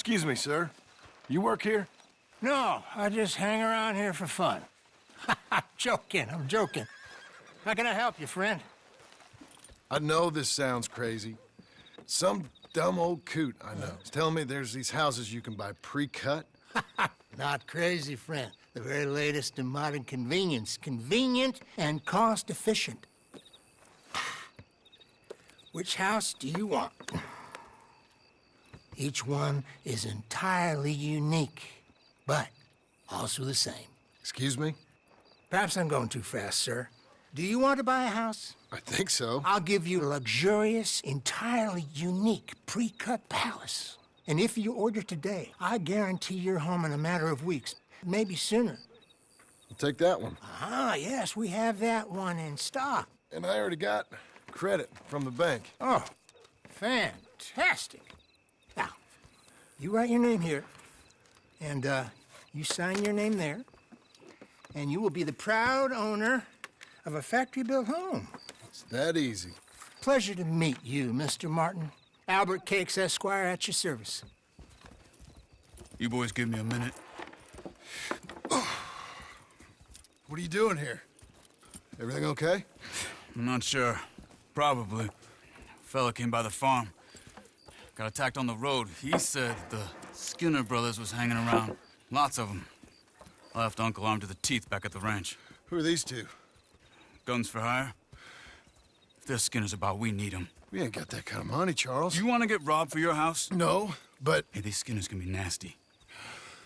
Excuse me, sir. You work here? No, I just hang around here for fun. I'm joking, I'm joking. How can I help you, friend? I know this sounds crazy. Some dumb old coot I know is telling me there's these houses you can buy pre-cut. Not crazy, friend. The very latest in modern convenience. Convenient and cost-efficient. Which house do you want? Each one is entirely unique, but also the same. Excuse me? Perhaps I'm going too fast, sir. Do you want to buy a house? I think so. I'll give you a luxurious, entirely unique pre-cut palace. And if you order today, I guarantee you're home in a matter of weeks, maybe sooner. I'll take that one. Ah, yes, we have that one in stock. And I already got credit from the bank. Oh, fantastic. Now, you write your name here, and you sign your name there, and you will be the proud owner of a factory-built home. It's that easy. Pleasure to meet you, Mr. Martin. Albert Cakes, Esquire, at your service. You boys give me a minute. What are you doing here? Everything okay? I'm not sure. Probably. Fella came by the farm. Got attacked on the road. He said the Skinner brothers was hanging around. Lots of them. I left Uncle armed to the teeth back at the ranch. Who are these two? Guns for hire? If there's Skinners about, we need them. We ain't got that kind of money, Charles. You want to get robbed for your house? No, but... Hey, these Skinners can be nasty.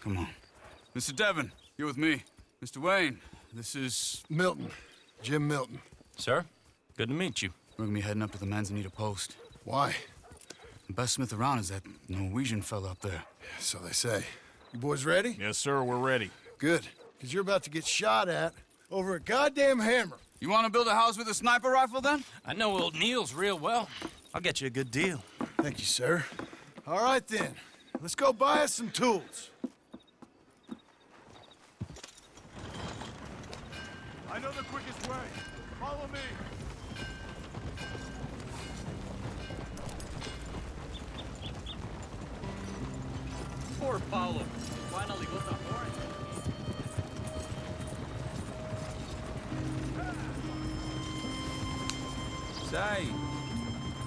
Come on. Mr. Devon, you're with me. Mr. Wayne, this is... Milton. Jim Milton. Sir, good to meet you. We're gonna be heading up to the Manzanita post. Why? The best smith around is that Norwegian fella up there. So they say. You boys ready? Yes, sir, we're ready. Good. Because you're about to get shot at over a goddamn hammer. You want to build a house with a sniper rifle, then? I know old Neil's real well. I'll get you a good deal. Thank you, sir. All right, then. Let's go buy us some tools. I know the quickest way. Follow me. Poor Paulo. Finally got the horn. Say,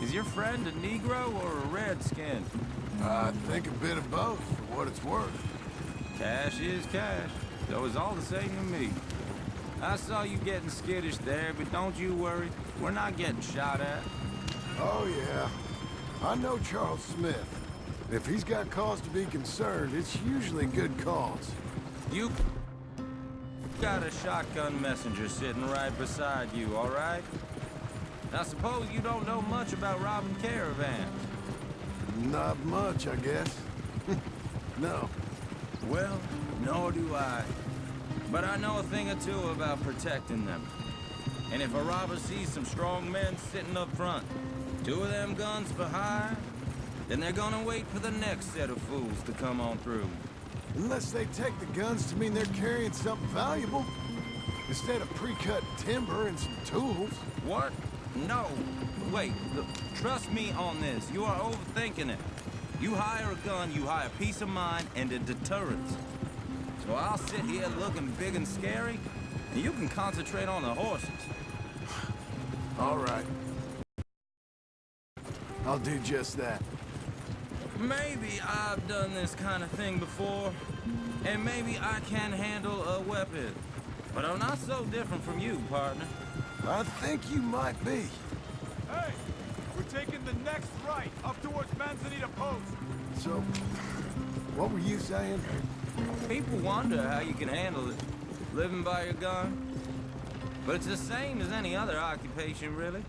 is your friend a Negro or a Redskin? I think a bit of both, for what it's worth. Cash is cash, though it's all the same to me. I saw you getting skittish there, but don't you worry. We're not getting shot at. Oh, yeah. I know Charles Smith. If he's got cause to be concerned, it's usually good cause. You got a shotgun messenger sitting right beside you, all right? I suppose you don't know much about robbing caravans. Not much, I guess. No. Well, nor do I. But I know a thing or two about protecting them. And if a robber sees some strong men sitting up front, 2 of them guns for hire, then they're gonna wait for the next set of fools to come on through. Unless they take the guns to mean they're carrying something valuable. Instead of pre-cut timber and some tools. What? No. Wait, look, trust me on this. You are overthinking it. You hire a gun, you hire peace of mind and a deterrence. So I'll sit here looking big and scary, and you can concentrate on the horses. All right. I'll do just that. Maybe I've done this kind of thing before, and maybe I can handle a weapon. But I'm not so different from you, partner. I think you might be. Hey! We're taking the next right, up towards Manzanita Post. So, what were you saying? People wonder how you can handle it, living by your gun. But it's the same as any other occupation, really.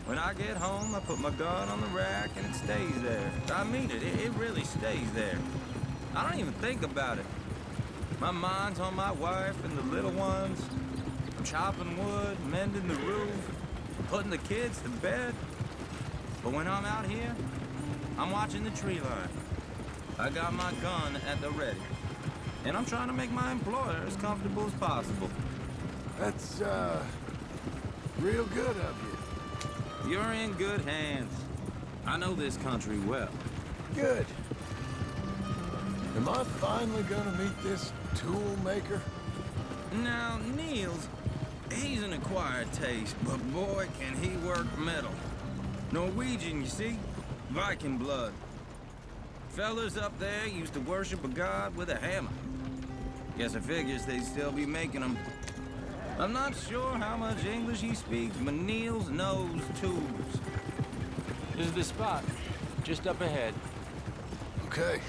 When I get home, I put my gun on the rack and it stays there. I mean it, it really stays there. I don't even think about it. My mind's on my wife and the little ones. I'm chopping wood, mending the roof, putting the kids to bed. But when I'm out here, I'm watching the tree line. I got my gun at the ready. And I'm trying to make my employer as comfortable as possible. That's, real good of you. You're in good hands. I know this country well. Good. Am I finally gonna meet this tool maker? Now, Niels, he's an acquired taste, but boy, can he work metal. Norwegian, you see? Viking blood. Fellas up there used to worship a god with a hammer. Guess I figures they'd still be making them. I'm not sure how much English he speaks, but Niels knows tools. This is the spot. Just up ahead. Okay.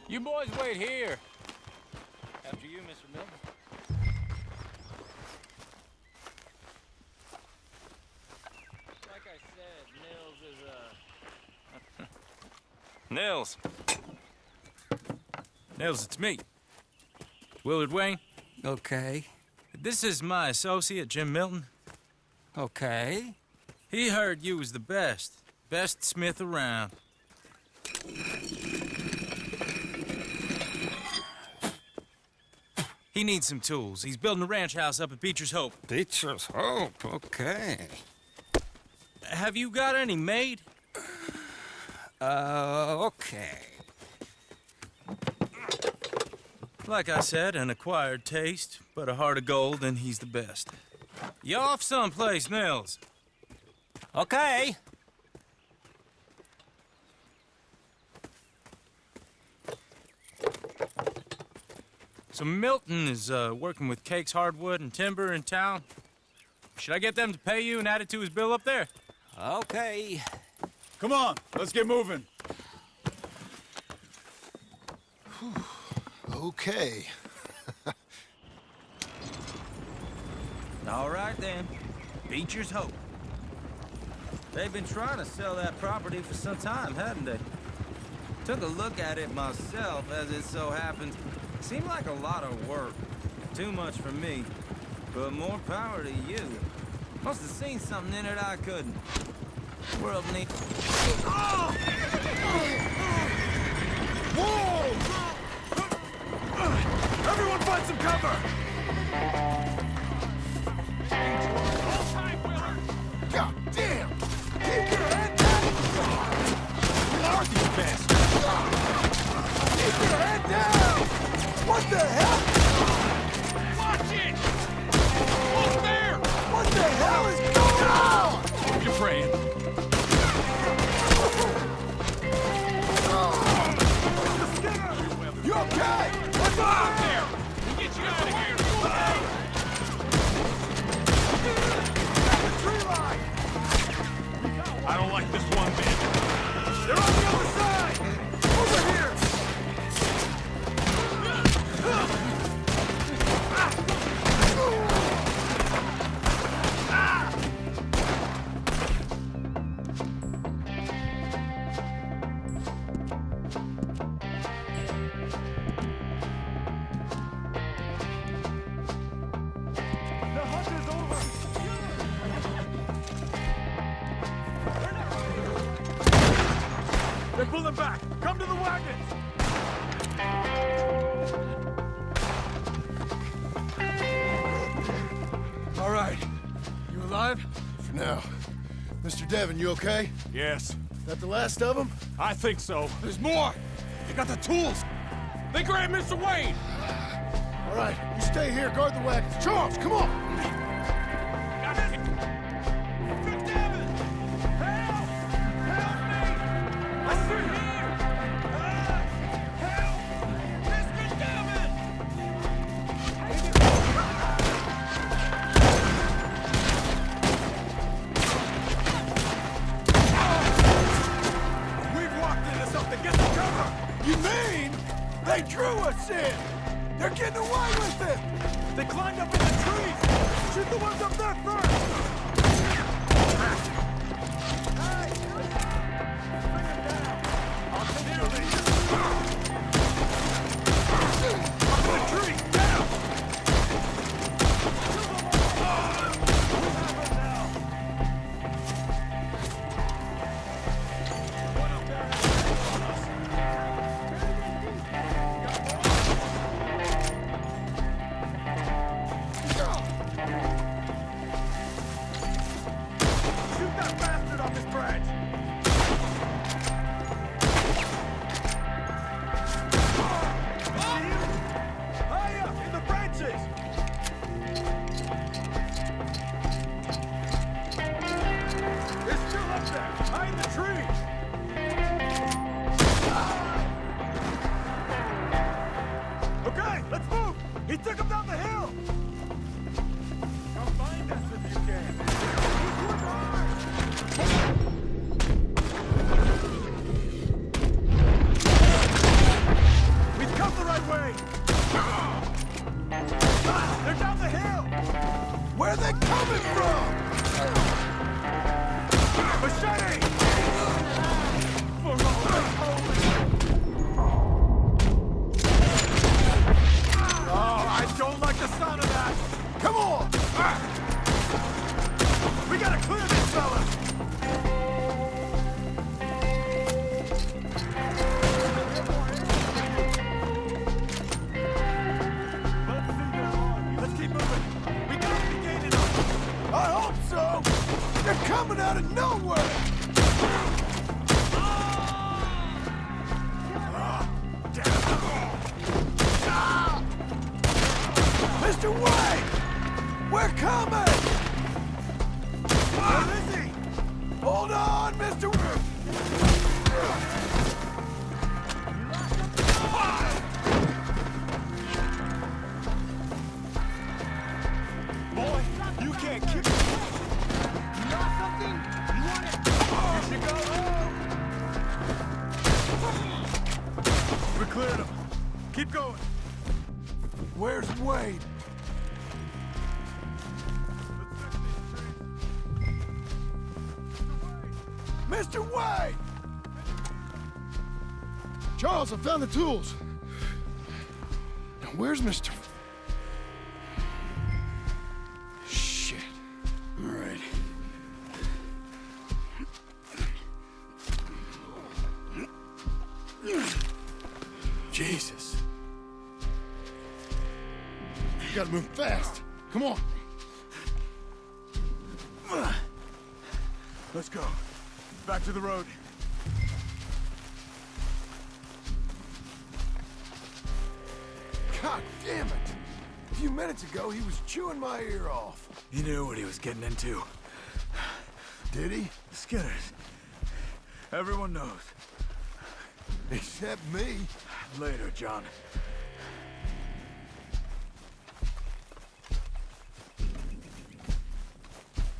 You boys wait here. After you, Mr. Milton. Like I said, Nils is, Nils. Nils, it's me. Willard Wayne. Okay. This is my associate, Jim Milton. Okay. He heard you was the best. Best smith around. He needs some tools. He's building a ranch house up at Beecher's Hope. Beecher's Hope, okay. Have you got any made? Okay. Like I said, an acquired taste, but a heart of gold, and he's the best. You off someplace, Nils? Okay. So Milton is working with Cake's Hardwood and Timber in town. Should I get them to pay you and add it to his bill up there? Okay. Come on, let's get moving. Okay. All right, then. Beecher's Hope. They've been trying to sell that property for some time, hadn't they? Took a look at it myself, as it so happens. Seemed like a lot of work. Too much for me. But more power to you. Must have seen something in it I couldn't. World need... Whoa! Everyone find some cover! God damn! Keep your head down! Where are these bastards? Keep your head down! What the hell? Watch it! Look there! What the hell is going on? You're praying. You okay? What's up there? We'll get you out of here. The tree line! I don't like this one bit. They're on the other side! Over here! The hunt is over! They're pulling back! Come to the wagons! All right. You alive? For now. Mr. Devon, you okay? Yes, That the last of them? I think so. There's more! They got the tools! They grabbed Mr. Wayne! All right. You stay here, guard the wagons. Charles, come on! You mean they drew us in? They're getting away with it! They climbed up in the trees! Shoot the ones up there first! Shoot that bastard off his branch! They're still up there, behind the trees! Okay, let's move! He took him down the hill! Come find us if you can. Look hard! We've come the right way! Ah, they're down the hill! Where are they coming from? Machete! For all that's holy! Oh, I don't like the sound of that! Come on! We gotta clear this fella! Let's keep moving! We gotta be gaining them! I hope so! They're coming out of nowhere! Mr. Wayne! We're coming! Where is he? Hold on, Mr. Boy, you can't kick me! You know something? You want it? You should go home! We cleared him. Keep going. Where's Wade? Mr. Wade! Charles, I found the tools. Now, where's Mr. Shit. All right. Jesus. You gotta move fast. Come on. Let's go. Back to the road. God damn it! A few minutes ago, he was chewing my ear off. He knew what he was getting into. Did he? The Skinners. Everyone knows. Except me. Later, John.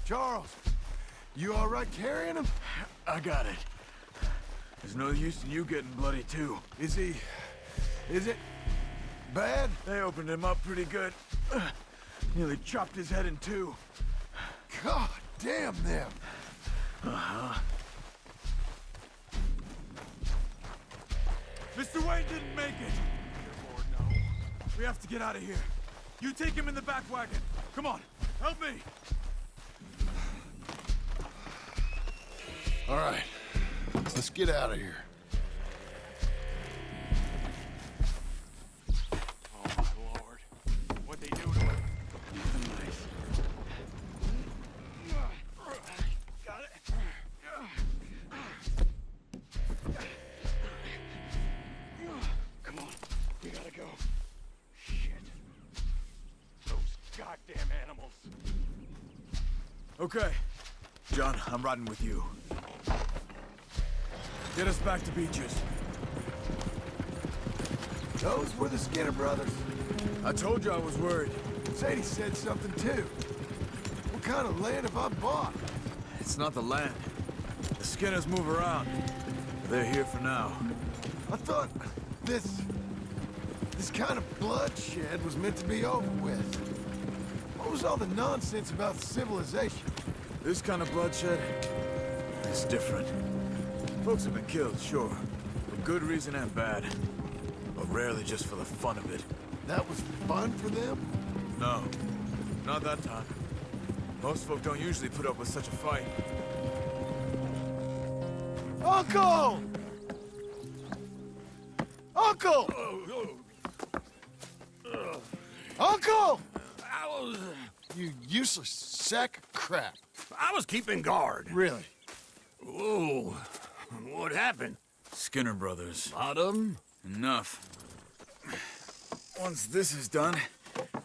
Charles, you all right carrying him? I got it. There's no use in you getting bloody, too. Is it bad? They opened him up pretty good. Nearly chopped his head in two. God damn them. Mr. Wayne didn't make it. Lord, no. We have to get out of here. You take him in the back wagon. Come on, help me. All right, let's get out of here. Oh, my Lord. What'd they do to him? Nice. Got it. Come on, we gotta go. Shit. Those goddamn animals. Okay. John, I'm riding with you. Get us back to Beaches. Those were the Skinner brothers. I told you I was worried. Sadie said something too. What kind of land have I bought? It's not the land. The Skinners move around. They're here for now. I thought this kind of bloodshed was meant to be over with. What was all the nonsense about civilization? This kind of bloodshed is different. Folks have been killed, sure. For good reason and bad. But rarely just for the fun of it. That was fun for them? No, not that time. Most folk don't usually put up with such a fight. Uncle! Uncle! Uncle! You useless sack of crap. I was keeping guard. Really? Ooh, what happened? Skinner brothers. Lot of 'em? Enough. Once this is done,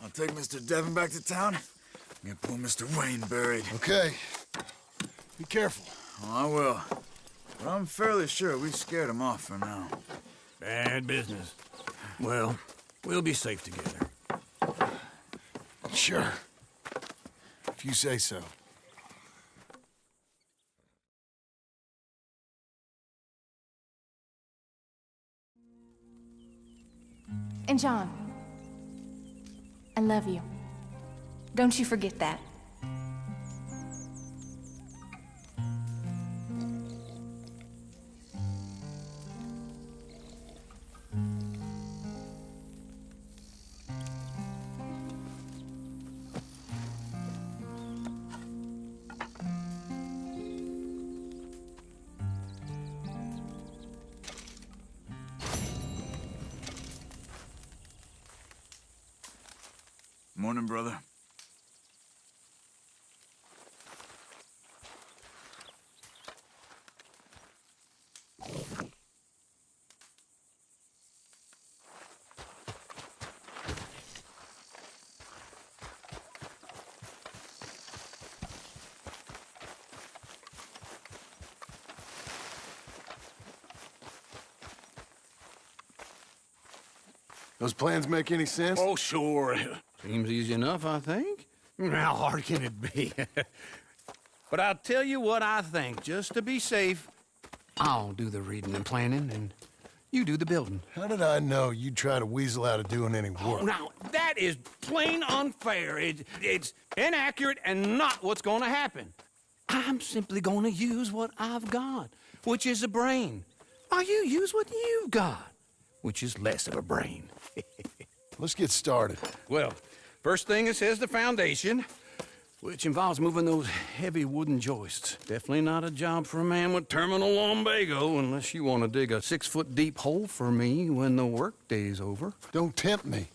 I'll take Mr. Devon back to town and get poor Mr. Wayne buried. Okay. Be careful. Well, I will. But I'm fairly sure we scared him off for now. Bad business. Well, we'll be safe together. Sure. If you say so. And John, I love you. Don't you forget that. Morning, brother. Those plans make any sense? Oh, sure. Seems easy enough, I think. How hard can it be? But I'll tell you what I think. Just to be safe, I'll do the reading and planning, and you do the building. How did I know you'd try to weasel out of doing any Oh, work? now, that is plain unfair. It's inaccurate and not what's going to happen. I'm simply going to use what I've got, which is a brain. While you use what you've got, which is less of a brain. Let's get started. Well, first thing it says the foundation, which involves moving those heavy wooden joists. Definitely not a job for a man with terminal lumbago, unless you want to dig a 6-foot deep hole for me when the workday's over. Don't tempt me.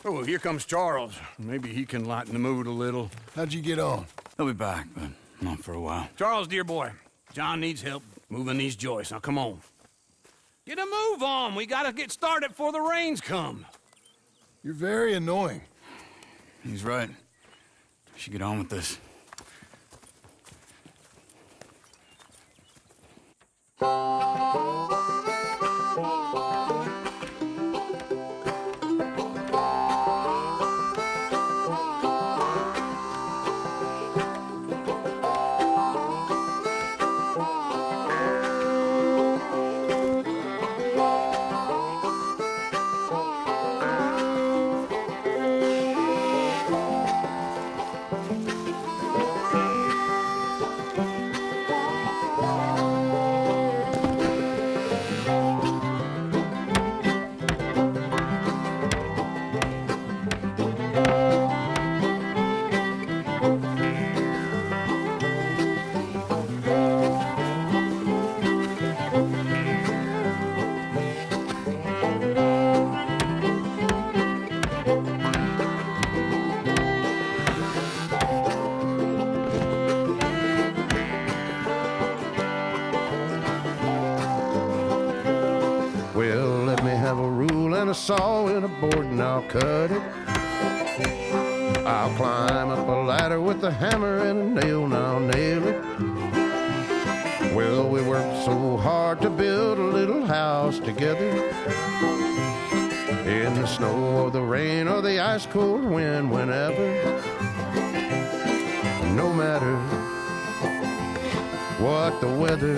Oh, here comes Charles. Maybe he can lighten the mood a little. How'd you get on? He'll be back, but not for a while. Charles, dear boy, John needs help moving these joists. Now, come on. Get a move on. We gotta get started before the rains come. You're very annoying. He's right. We should get on with this. Well, let me have a rule and a saw and a board and I'll cut it. I'll climb up a ladder with a hammer and a nail and I'll nail it. Well, we worked so hard to build a little house together. In the snow or the rain or the ice cold wind, whenever. No matter what the weather,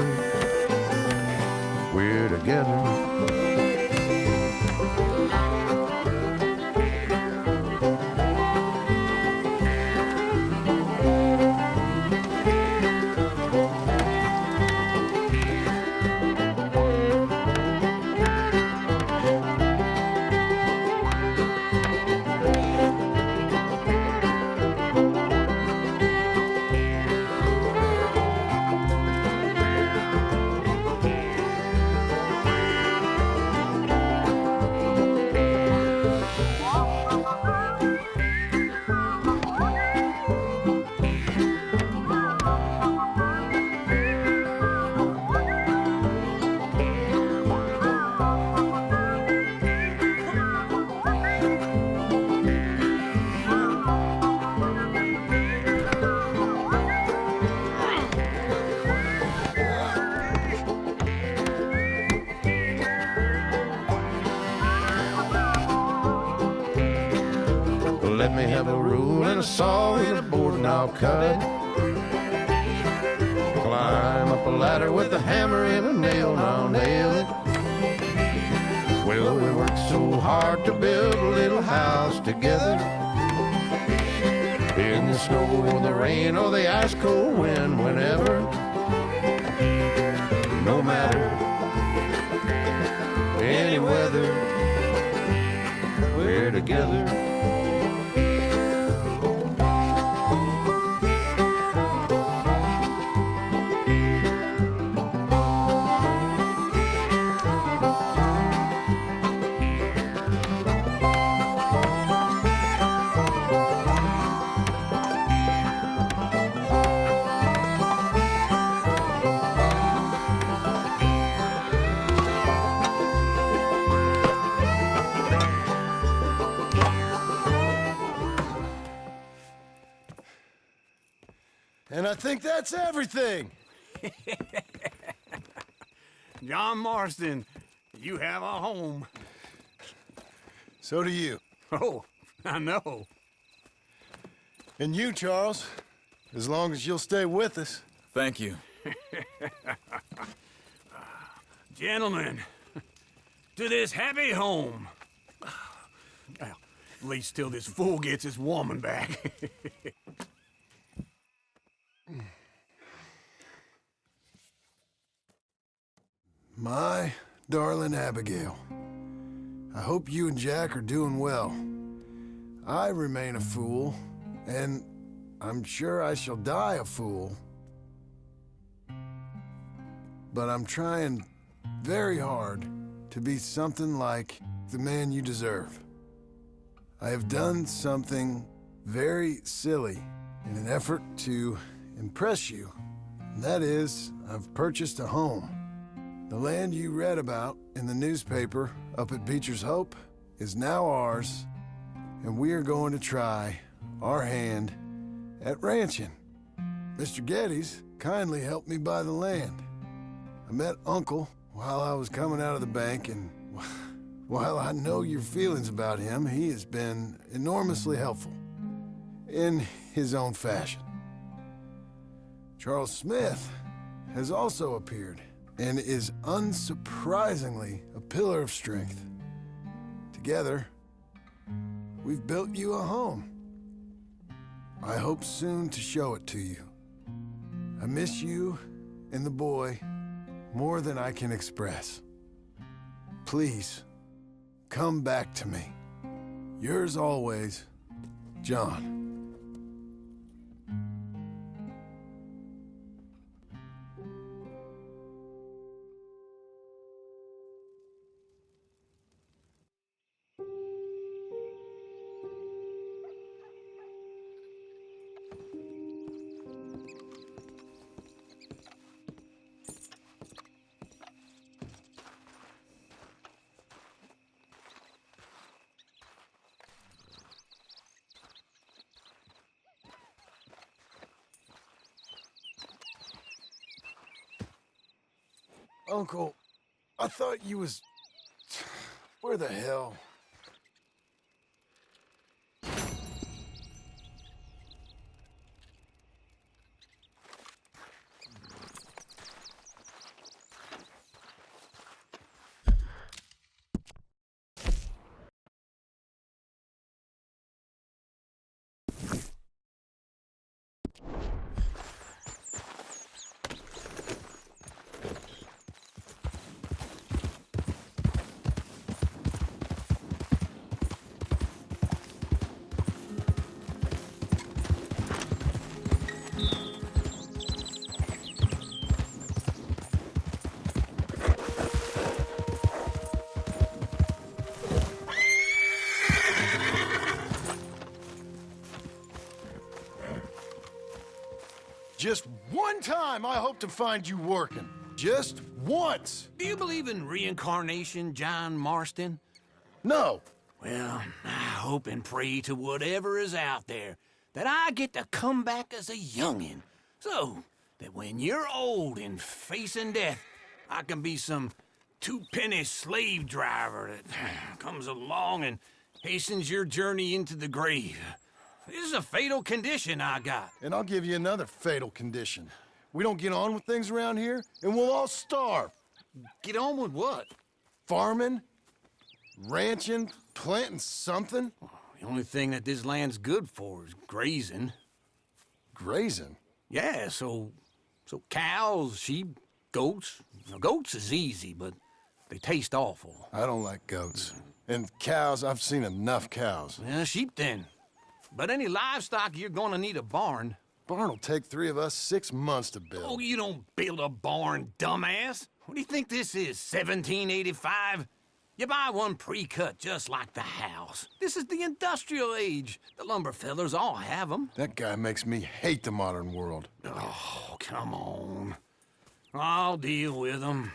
we're together. me have a rule and a saw and a board and I'll cut. Climb up a ladder with a hammer and a nail and I'll nail it. Well, we worked so hard to build a little house together. In the snow or the rain or the ice cold wind, whenever. No matter any weather, we're together. And I think that's everything. John Marston, you have a home. So do you. Oh, I know. And you, Charles, as long as you'll stay with us. Thank you. Gentlemen, to this happy home. Well, at least till this fool gets his woman back. My darling Abigail, I hope you and Jack are doing well. I remain a fool, and I'm sure I shall die a fool. But I'm trying very hard to be something like the man you deserve. I have done something very silly in an effort to impress you. And that is, I've purchased a home. The land you read about in the newspaper up at Beecher's Hope is now ours, and we are going to try our hand at ranching. Mr. Geddes kindly helped me buy the land. I met Uncle while I was coming out of the bank, and while I know your feelings about him, he has been enormously helpful in his own fashion. Charles Smith has also appeared and is unsurprisingly a pillar of strength. Together, we've built you a home. I hope soon to show it to you. I miss you and the boy more than I can express. Please, come back to me. Yours always, John. Uncle, I thought you was... Where the hell? Just one time I hope to find you working. Just once. Do you believe in reincarnation, John Marston? No. Well, I hope and pray to whatever is out there that I get to come back as a youngin', so that when you're old and facing death, I can be some two-penny slave driver that comes along and hastens your journey into the grave. This is a fatal condition I got. And I'll give you another fatal condition. We don't get on with things around here, and we'll all starve. Get on with what? Farming, ranching, planting something. The only thing that this land's good for is grazing. Grazing? Yeah, so cows, sheep, goats. Now, goats is easy, but they taste awful. I don't like goats. And cows, I've seen enough cows. Yeah, sheep then. But any livestock, you're gonna need a barn. Barn will take 3 of us 6 months to build. Oh, you don't build a barn, dumbass. What do you think this is, 1785? You buy one pre-cut just like the house. This is the industrial age. The lumber fellers all have them. That guy makes me hate the modern world. Oh, come on. I'll deal with them.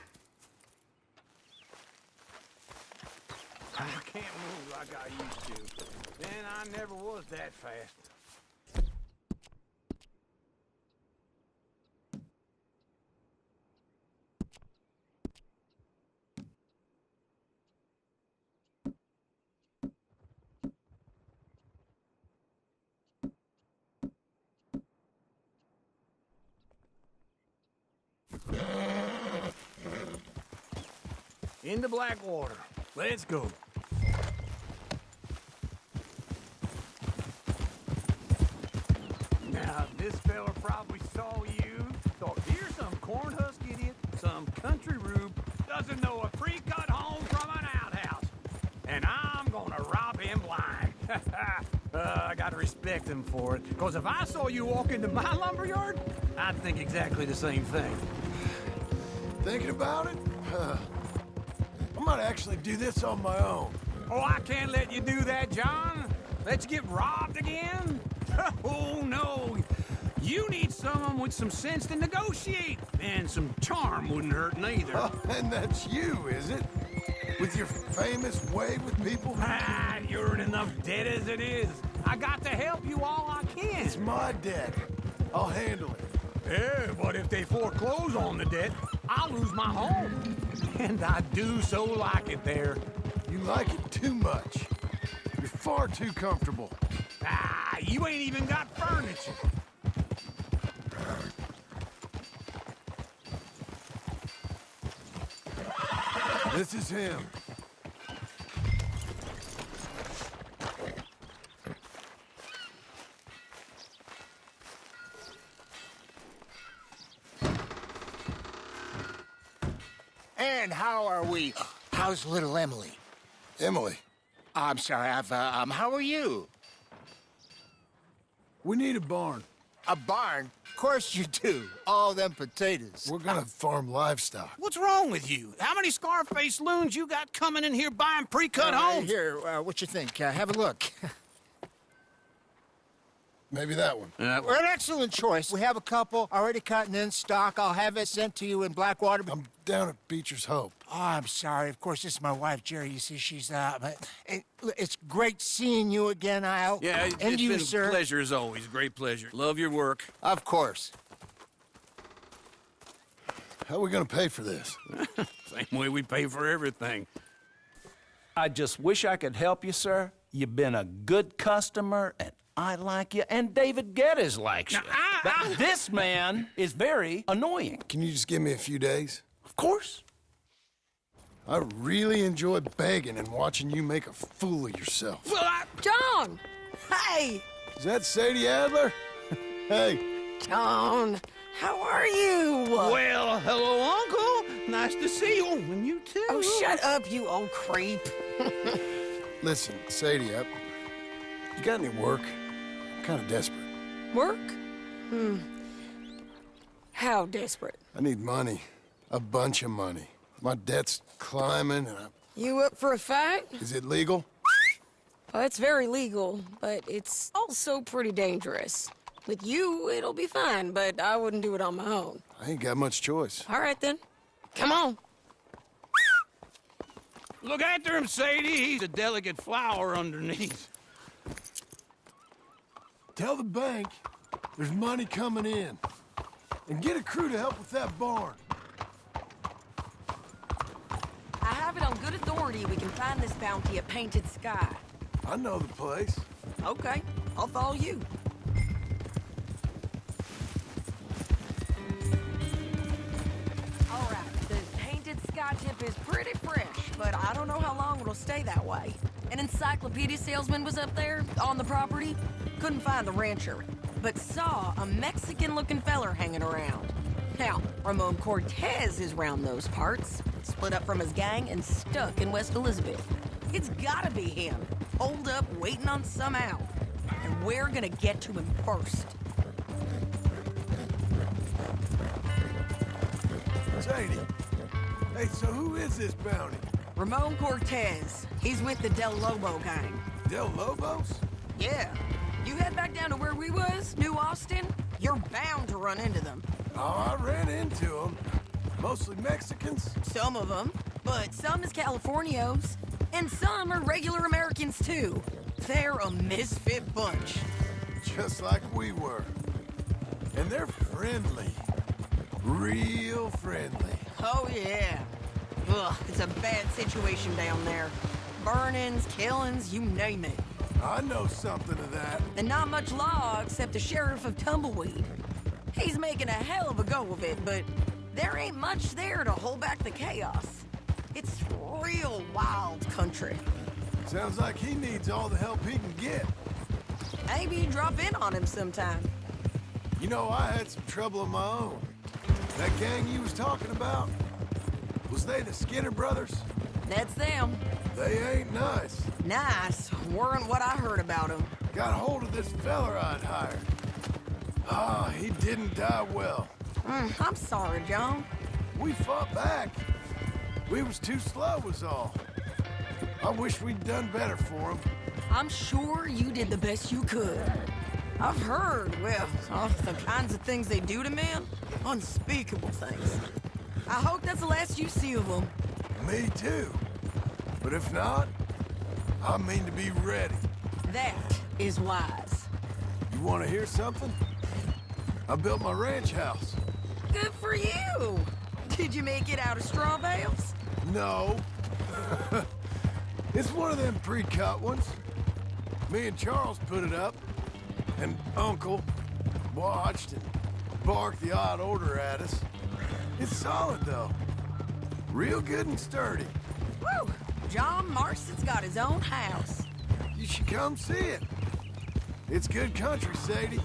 I can't move like I used to. And I never was that fast. Into Blackwater. Let's go. Now, this fella probably saw you, thought, here's some corn husk idiot, some country rube, doesn't know a pre-cut home from an outhouse. And I'm gonna rob him blind. I gotta respect him for it, because if I saw you walk into my lumberyard, I'd think exactly the same thing. Thinking about it? I might actually do this on my own. Oh, I can't let you do that, John. Let you get robbed again? Oh, no. You need someone with some sense to negotiate. And some charm wouldn't hurt neither. Oh, and that's you, is it? With your famous way with people? Ah, you're in enough debt as it is. I got to help you all I can. It's my debt. I'll handle it. Yeah, but if they foreclose on the debt, I'll lose my home. And I do so like it there. You like it too much. You're far too comfortable. Ah, you ain't even got furniture. This is him. And how are we? How's little Emily? Emily, I'm sorry, how are you? we need a barn. A barn? Of course you do. All them potatoes. We're gonna farm livestock. What's wrong with you? How many Scarface loons you got coming in here buying pre-cut homes? Here, what you think? Have a look. Maybe that one. We're an excellent choice. We have a couple already cut and in stock. I'll have it sent to you in Blackwater. I'm down at Beecher's Hope. Oh, I'm sorry. Of course, this is my wife, Jerry. You see, she's, but it's great seeing you again, Al. Yeah, and it's you, been sir. a pleasure as always. Great pleasure. Love your work. Of course. How are we gonna pay for this? Same way we pay for everything. I just wish I could help you, sir. You've been a good customer, and I like you, and David Geddes likes you. But this man is very annoying. Can you just give me a few days? Of course. I really enjoy begging and watching you make a fool of yourself. Well, John! Hey! Is that Sadie Adler? Hey. John, how are you? well, hello, Uncle. Nice to see you. And you too. Oh, shut up, you old creep. Listen, Sadie, you got any work? I'm kind of desperate. Work? How desperate? I need money. A bunch of money. My debt's climbing, and You up for a fight? Is it legal? Well, it's very legal, but it's also pretty dangerous. With you, it'll be fine, but I wouldn't do it on my own. I ain't got much choice. All right, then. Come on. Look after him, Sadie. He's a delicate flower underneath. Tell the bank there's money coming in. And get a crew to help with that barn. I have it on good authority we can find this bounty at Painted Sky. I know the place. Okay. I'll follow you. All right, the painted sky tip is pretty fresh, but I don't know how long it'll stay that way. An encyclopedia salesman was up there on the property. Couldn't find the rancher, but saw a Mexican-looking feller hanging around. Now, Ramon Cortez is round those parts, split up from his gang and stuck in West Elizabeth. It's gotta be him, holed up waiting on some out. And we're gonna get to him first. Sadie. Hey, so who is this bounty? Ramon Cortez. He's with the Del Lobo gang. Del Lobos? Yeah. You head back down to where we was, New Austin, you're bound to run into them. Oh, I ran into them. Mostly Mexicans? Some of them, but some is Californios. And some are regular Americans, too. They're a misfit bunch. Just like we were. And they're friendly. Real friendly. Oh, yeah. Ugh, it's a bad situation down there. Burnings, killings, you name it. I know something of that. And not much law except the sheriff of Tumbleweed. He's making a hell of a go of it, but there ain't much there to hold back the chaos. It's real wild country. Sounds like he needs all the help he can get. Maybe drop in on him sometime. You know, I had some trouble of my own. That gang you was talking about, was they the Skinner brothers? That's them. They ain't nice. Nice. Weren't what I heard about them. Got hold of this feller I'd hired. Ah, he didn't die well. I'm sorry, John. We fought back. We was too slow was all. I wish we'd done better for him. I'm sure you did the best you could. I've heard, well, the kinds of things they do to men. Unspeakable things. I hope that's the last you see of them. Me too. But if not, I mean to be ready. That is wise. You want to hear something? I built my ranch house. Good for you. Did you make it out of straw bales? No. It's one of them pre-cut ones. Me and Charles put it up, and Uncle watched and barked the odd order at us. It's solid, though. Real good and sturdy. Woo! John Marston's got his own house. You should come see it. It's good country, Sadie.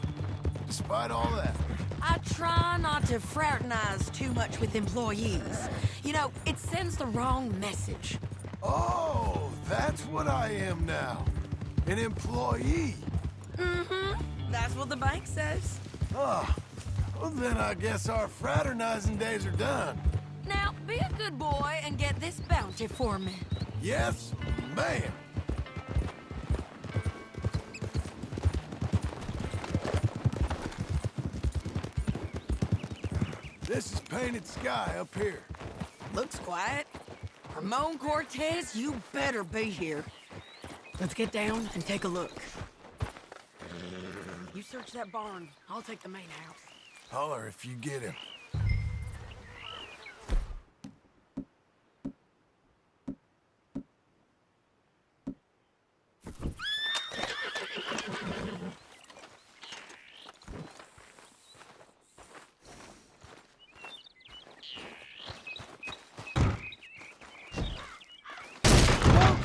Despite all that. I try not to fraternize too much with employees. You know, it sends the wrong message. Oh, that's what I am now. An employee. Mm-hmm. That's what the bank says. Oh, well then I guess our fraternizing days are done. Now, be a good boy and get this bounty for me. Yes, ma'am. This is painted sky up here. Looks quiet. Ramon Cortez, you better be here. Let's get down and take a look. You search that barn. I'll take the main house. Holler if you get him.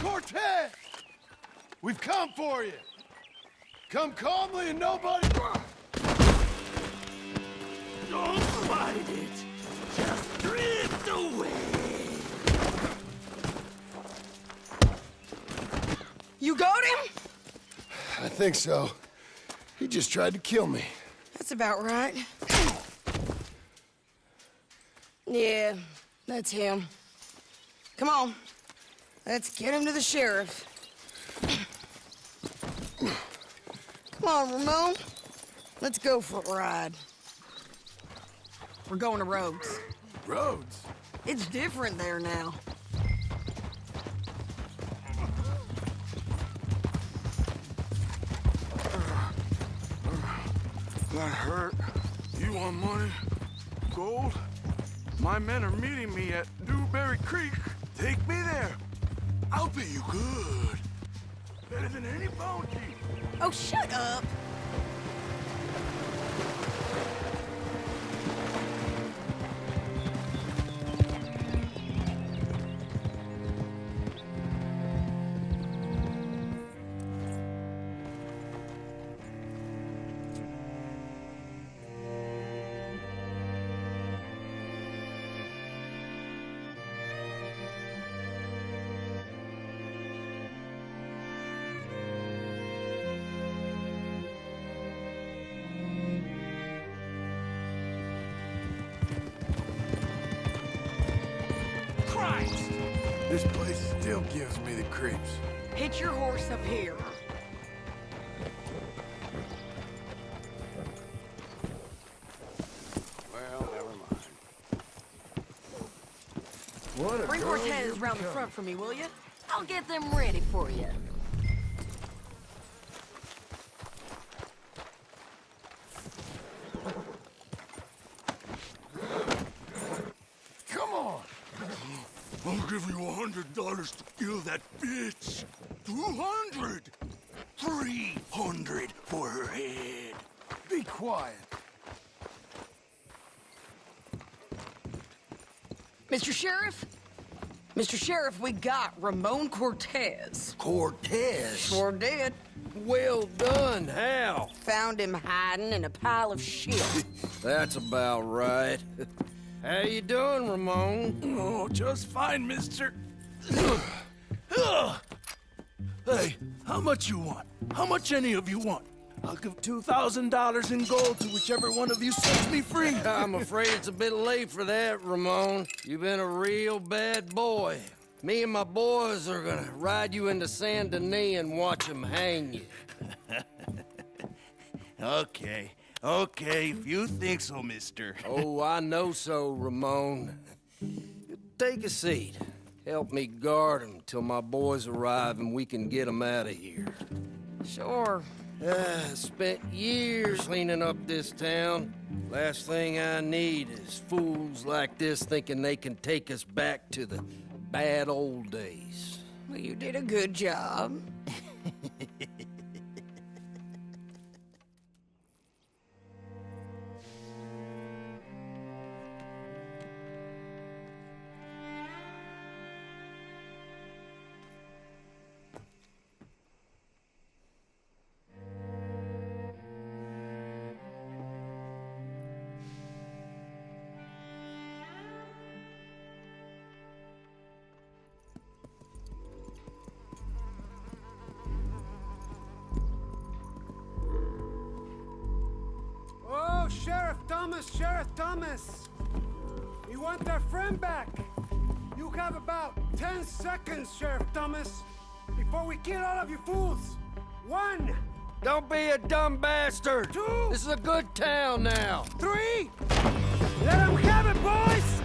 Cortez! We've come for you. Come calmly and nobody... Don't fight it. Just drift away. You got him? I think so. He just tried to kill me. That's about right. Yeah, that's him. Come on. Let's get him to the sheriff. Come on, Ramon. Let's go for a ride. We're going to Rhodes. Rhodes? It's different there now. That hurt. You want money? Gold? My men are meeting me at Newberry Creek. Take me there. I'll pay you good. Better than any bounty. Oh, shut up! This place still gives me the creeps. Hitch your horse up here. Well, never mind. What a Bring girl Cortez you've round the become. front for me, will you? I'll get them ready for you. Come on! I'll give you $100 to kill that bitch. 200. 300 for her head. Be quiet. Mr. Sheriff? Mr. Sheriff, we got Ramon Cortez. Cortez? Sure did. Well done. How? Found him hiding in a pile of shit. That's about right. How you doing, Ramon? Oh, just fine, mister. Hey, how much you want? How much any of you want? I'll give $2,000 in gold to whichever one of you sets me free. I'm afraid it's a bit late for that, Ramon. You've been a real bad boy. Me and my boys are gonna ride you into Saint Denis and watch them hang you. Okay, if you think so, mister. Oh, I know so, Ramon. Take a seat. Help me guard them till my boys arrive and we can get them out of here. Sure. Spent years cleaning up this town. Last thing I need is fools like this thinking they can take us back to the bad old days. Well, you did a good job. Sheriff Thomas! We want our friend back! You have about 10 seconds, Sheriff Thomas, before we kill all of you fools! 1! Don't be a dumb bastard! 2! This is a good town now! 3! Let them have it, boys!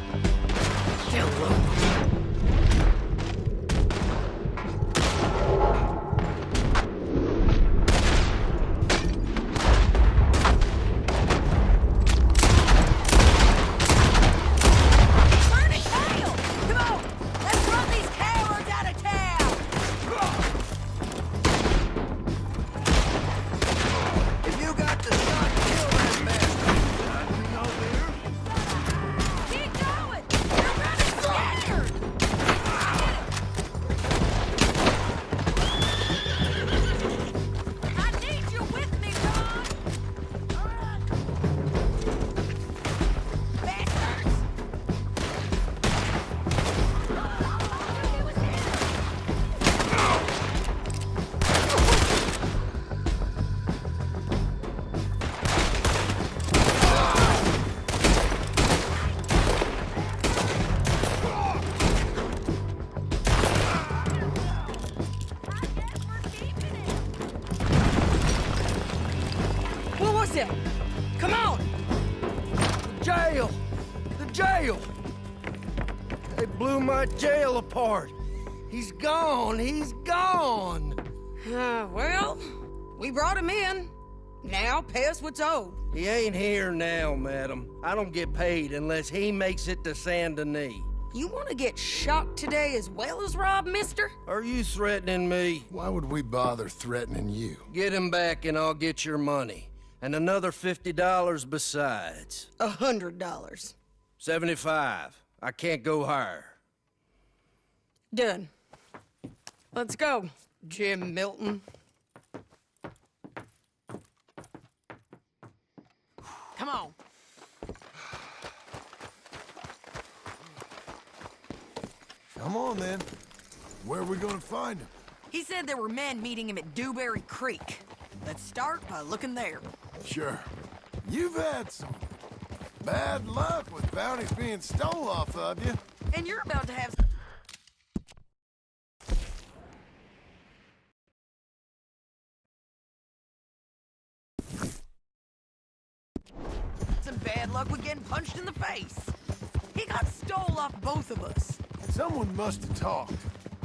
Kill them! Come on! Jail! The jail! They blew my jail apart. He's gone! He's gone! Well, we brought him in. Now pay us what's owed. He ain't here now, madam. I don't get paid unless he makes it to Saint Denis. You want to get shot today as well as Rob, mister? Are you threatening me? Why would we bother threatening you? Get him back and I'll get your money. And another $50 besides. $100. 75. I can't go higher. Done. Let's go, Jim Milton. Come on. Come on, then. Where are we gonna find him? He said there were men meeting him at Dewberry Creek. Let's start by looking there. Sure. You've had some bad luck with bounties being stole off of you. And you're about to have some bad luck with getting punched in the face. He got stole off both of us. Someone must have talked.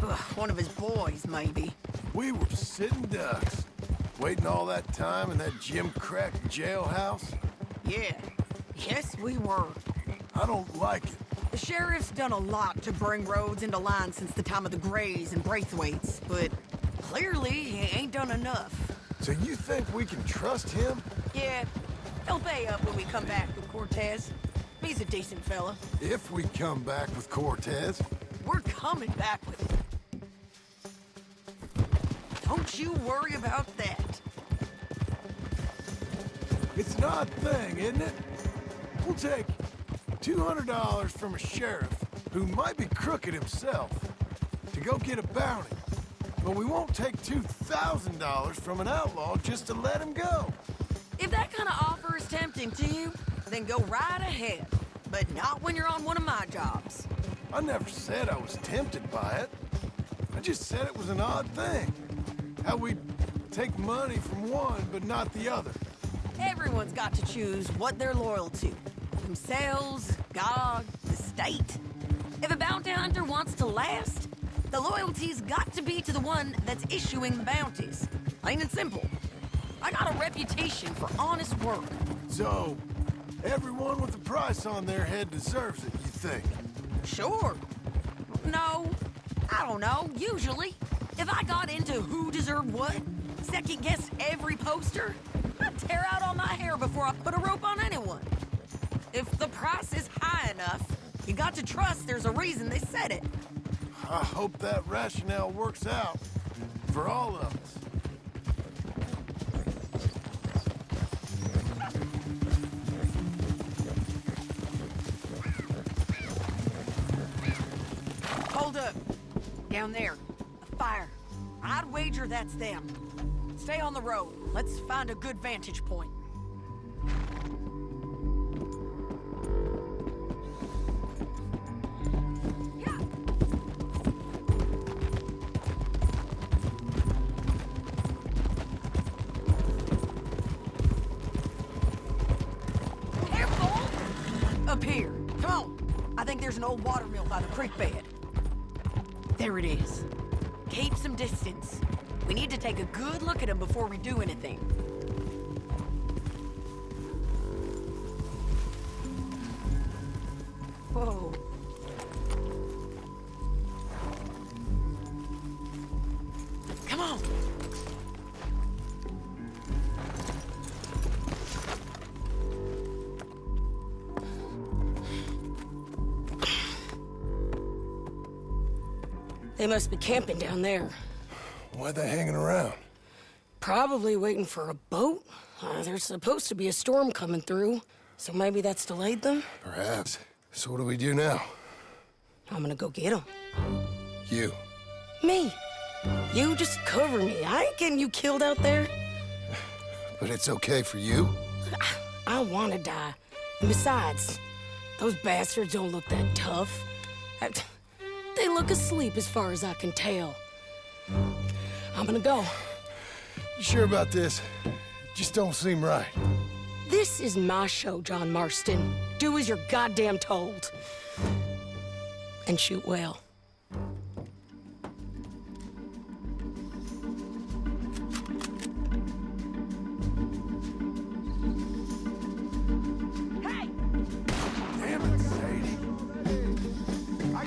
Ugh, one of his boys, maybe. We were sitting ducks, waiting all that time in that Jim Crack jailhouse. Yeah. Yes, we were. I don't like it. The sheriff's done a lot to bring roads into line since the time of the Grays and Braithwaites, but clearly he ain't done enough. So you think we can trust him? Yeah, he'll pay up when we come back with Cortez. He's a decent fella. If we come back with Cortez. We're coming back with him. Don't you worry about that. It's an odd thing, isn't it? We'll take $200 from a sheriff who might be crooked himself to go get a bounty. But we won't take $2,000 from an outlaw just to let him go. If that kind of offer is tempting to you, then go right ahead. But not when you're on one of my jobs. I never said I was tempted by it. I just said it was an odd thing. How we'd take money from one, but not the other. Everyone's got to choose what they're loyal to. Themselves, God, the state. If a bounty hunter wants to last, the loyalty's got to be to the one that's issuing the bounties. Plain and simple. I got a reputation for honest work. So, everyone with a price on their head deserves it, you think? Sure. No, I don't know, usually. If I got into who deserved what, second-guess every poster, I'd tear out all my hair before I put a rope on anyone. If the price is high enough, you got to trust there's a reason they said it. I hope that rationale works out for all of us. Hold up. Down there. A fire. I'd wager that's them. Stay on the road. Let's find a good vantage point. Yeah. Careful! Up here. Come on. I think there's an old water mill by the creek bed. There it is. Keep some distance. We need to take a good look at him before we do anything. Whoa. Come on. They must be camping down there. Why are they hanging around? Probably waiting for a boat. There's supposed to be a storm coming through, so maybe that's delayed them? Perhaps. So what do we do now? I'm gonna go get them. You. Me. You just cover me. I ain't getting you killed out there. But it's okay for you? I wanna die. And besides, those bastards don't look that tough. They look asleep as far as I can tell. I'm gonna go. You sure about this? Just don't seem right. This is my show, John Marston. Do as you're goddamn told. And shoot well. Hey! Damn it, Sadie. I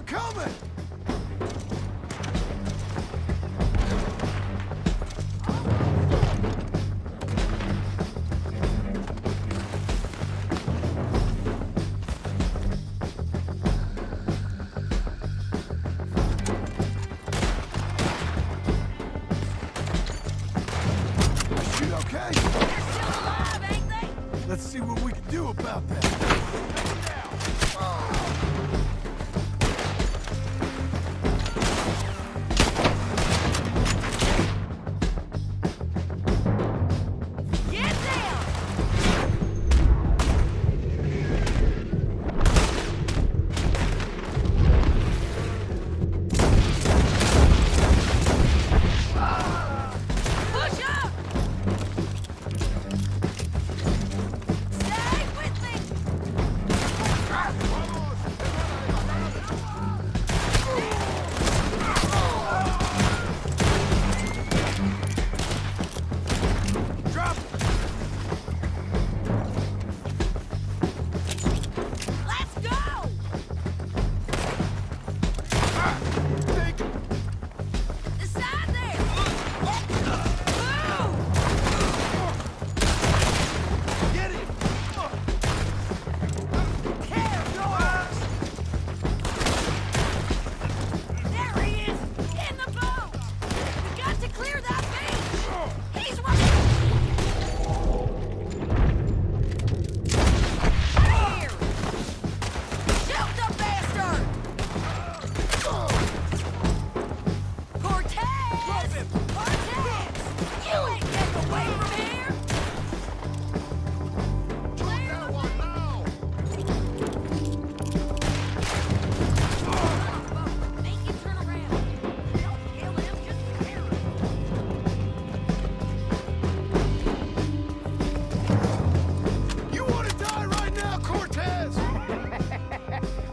I'm coming! Shoot okay? They're still alive, ain't they? Let's see what we can do about that. Get down! Push up! Stay with me! Drop it! Let's go! Take it! The side there! Move! Get it! Care yours! There he is! In the boat! We got to clear that beach! He's running! Here! Shoot the bastard! Cortez! Cortez! You ain't getting away from here! Clear the boat! Make him turn around! Don't kill him, just scare him! You want to die right now, Cortez?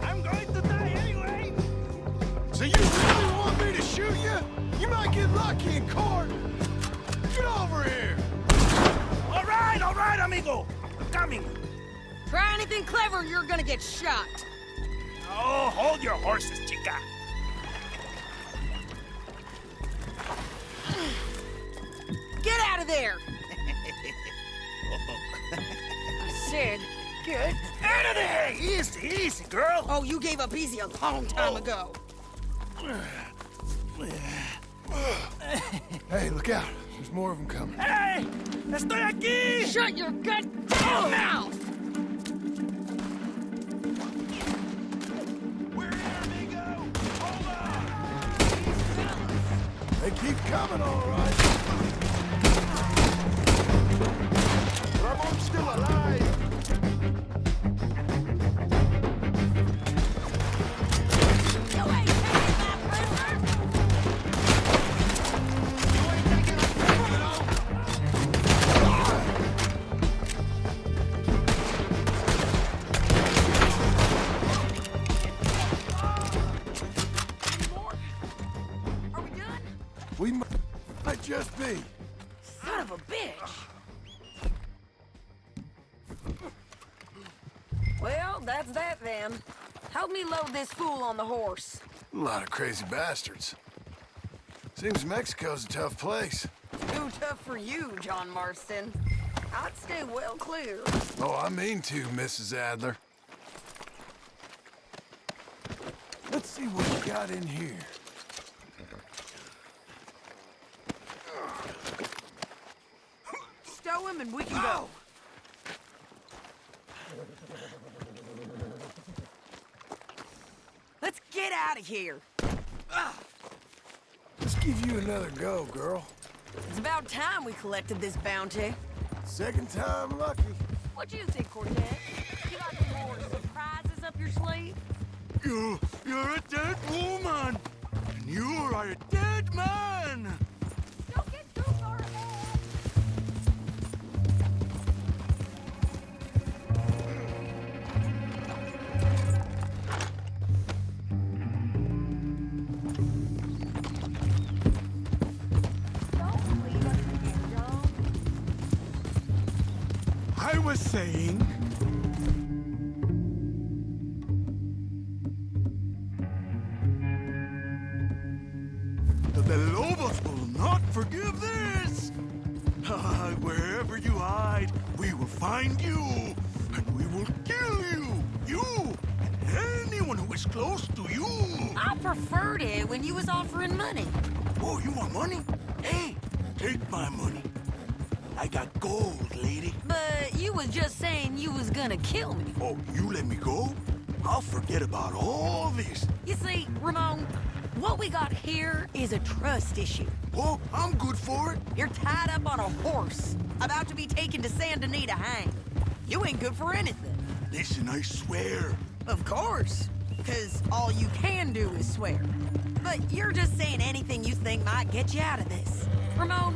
I'm going to die anyway! So you really want me to shoot you? You might get lucky in court. Get over here. All right, amigo. Coming. Try anything clever, you're gonna get shot! Oh, hold your horses, chica. Get out of there! I said, get Out of there! Easy, easy, girl. Oh, you gave up easy a long time ago. Hey, look out. There's more of them coming. Hey, estoy aquí. Shut your goddamn mouth! We're here, amigo. Hold on. They keep coming, all right. Ramon's still alive. You ain't taking my prisoner! Any more? Are we done? We might just be. Son of a bitch! Well, that's that then. Help me load this fool on the horse. A lot of crazy bastards. Seems Mexico's a tough place. Too tough for you, John Marston. I'd stay well clear. Oh, I mean to, Mrs. Adler. Let's see what you got in here. Stow him and we can go. Let's get out of here. Let's give you another go, girl. It's about time we collected this bounty. Second time lucky. What do you think, Cortez? You got any more surprises up your sleeve? You're a dead woman! And you are a dead man! Don't get too far ahead. Don't leave us again, John. I was saying... forgive this! Wherever you hide, we will find you, and we will kill you! You, and anyone who is close to you! I preferred it when you was offering money. Oh, you want money? Hey, take my money. I got gold, lady. But you was just saying you was gonna kill me. Oh, you let me go? I'll forget about all this. You see, Ramon, what we got here is a trust issue. Oh, I'm good for it. You're tied up on a horse, about to be taken to Saint Denis to hang. You ain't good for anything. Listen, I swear. Of course, because all you can do is swear. But you're just saying anything you think might get you out of this. Ramon,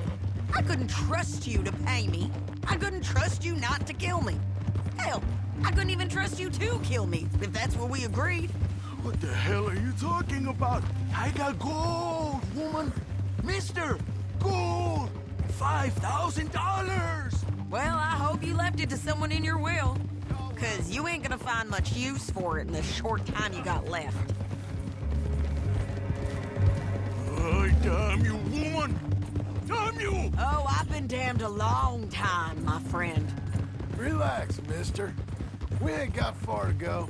I couldn't trust you to pay me. I couldn't trust you not to kill me. Hell, I couldn't even trust you to kill me, if that's what we agreed. What the hell are you talking about? I got gold, woman. Mister, gold. $5,000. Well, I hope you left it to someone in your will. Because you ain't gonna find much use for it in the short time you got left. Oh, damn you, woman! Damn you! Oh, I've been damned a long time, my friend. Relax, mister. We ain't got far to go.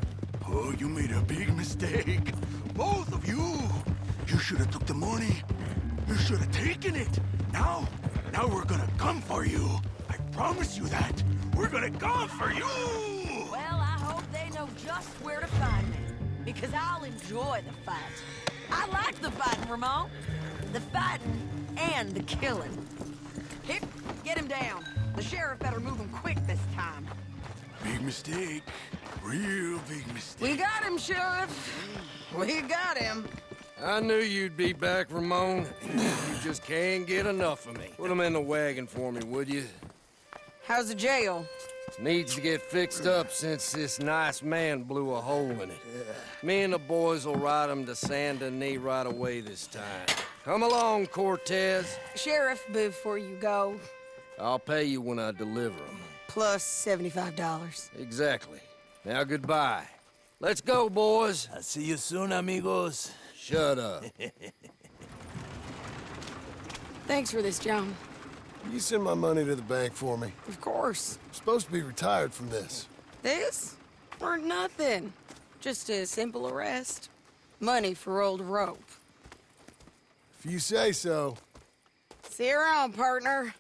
Oh, you made a big mistake. Both of you. You should have took the money. You should have taken it. Now we're gonna come for you. I promise you that. We're gonna come for you! Well, I hope they know just where to find me. Because I'll enjoy the fight. I like the fighting, Ramon. The fighting and the killing. Hip, get him down. The sheriff better move him quick this time. Big mistake. Real big mistake. We got him, Sheriff. We got him. I knew you'd be back, Ramon. You just can't get enough of me. Put him in the wagon for me, would you? How's the jail? Needs to get fixed up since this nice man blew a hole in it. Me and the boys will ride him to Saint Denis right away this time. Come along, Cortez. Sheriff, before you go, I'll pay you when I deliver him. plus $75. Exactly. Now goodbye. Let's go, boys. I'll see you soon, amigos. Shut up. Thanks for this, John. You send my money to the bank for me. Of course. I'm supposed to be retired from this. This? For nothing. Just a simple arrest. Money for old rope. If you say so. See you around, partner.